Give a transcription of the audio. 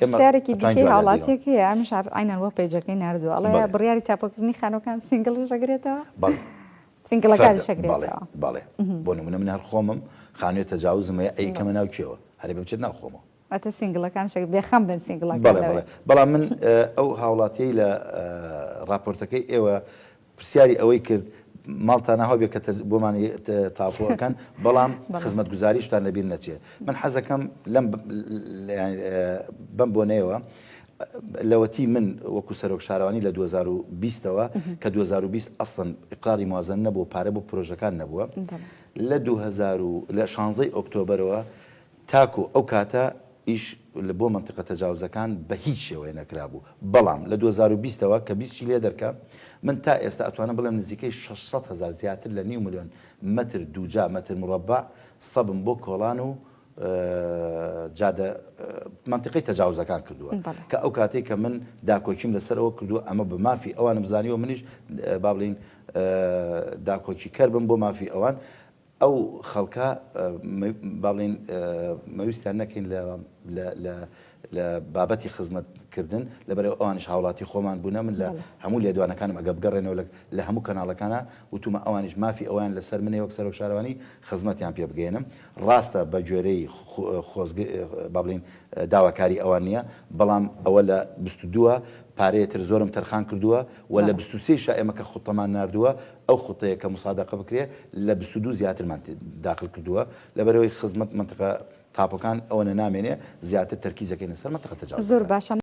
سیارێکی دیکەی هاوڵاتیەکی ئەمش ئاینەن وە پێیجەکەی نردووە ئەڵێ بڕیاری تاپۆکردنی خانەکان سینگڵی شەگرێتەوە سینگڵەکانی شەگرێتەوە باڵێ بۆ نمونە من هەر خۆمم خانوێ تەجاوزمەیە ئەیکەمە ناوکیەوە هەرێ بچێت ناوخۆمەوە ئەتە سینگڵەکان بێخەم بن سینگڵەکان بەڵام من ئەو هاوڵاتیەی لە راپۆرتەکەی ئێوە پرسیاری ئەوەی کرد ماڵتان هەبێ کە بۆمان تاپۆەکەن بەڵام خزمەت گوزاریشتان لەبیر نەچێ من حەزەکەم لەم بەم بۆنەوە لەوەتی من وەکو سەرۆک شارەوانی لە 2020ەوە کە 2020 ئەسڵن ئیقراری موازن نەبوو پارە بۆ پرۆژەکان نەبووە لە 16 ئۆکتۆبرەوە تاکو ئەو کاتە ئیش لە بۆ منتیقە تەجاوزەکان بە هیچ شێوەیە نەکرابوو بەڵام لە 2020ەوە کە 20 لێ دەرکە من تا ئێستا ئەتوانم بڵێم نزیکەی 600,000 زیاتر لە 5 ملیۆن مەتر دووجا مەتر مربع سەبم بۆ کۆڵان و جادە منتیقەی تەجاوزەکان کردووە کە ئەو کاتێک کە من داکۆکیم لەسەرەوە کردووە ئەمە بە مافی ئەوانم زانیوە منیش با بڵین داکۆکی کەر بم بۆ مافی ئەوان ئەو خەڵکە با بڵین مەویستیان نەکەین لە بابەتی خزمەتکردن لەبەرەوە ئەوانش هاوڵاتی خۆمان بوونە من لە هەموو لێدوانەکانم ئەگە بگەڕێنەوە لە هەموو کەناڵەکانە وتومە ئەوانش مافی ئەوان لەسەر منێ وەک سەرۆک شارەوانی خزمەتیان پێ بگەێنم ڕاستە بە گوێرەی با بڵین داواکاری ئەوان نییە بەڵام ئەوە لە 22 پارەیەتر زۆرم تەرخان کردووە و لە 23 ئێمە کە خوتەمان نردووە ئەو خوتەیە کە مسادەقە بکرێ لە 22 زیاترمان داخل کردووە لەبەرەوەی خزمەت منتیقە تاپۆکان ئەوە نامێنێ زیاتر تەرکیزەکەی لەسەر منتیقە تەجاوز زۆر باشە.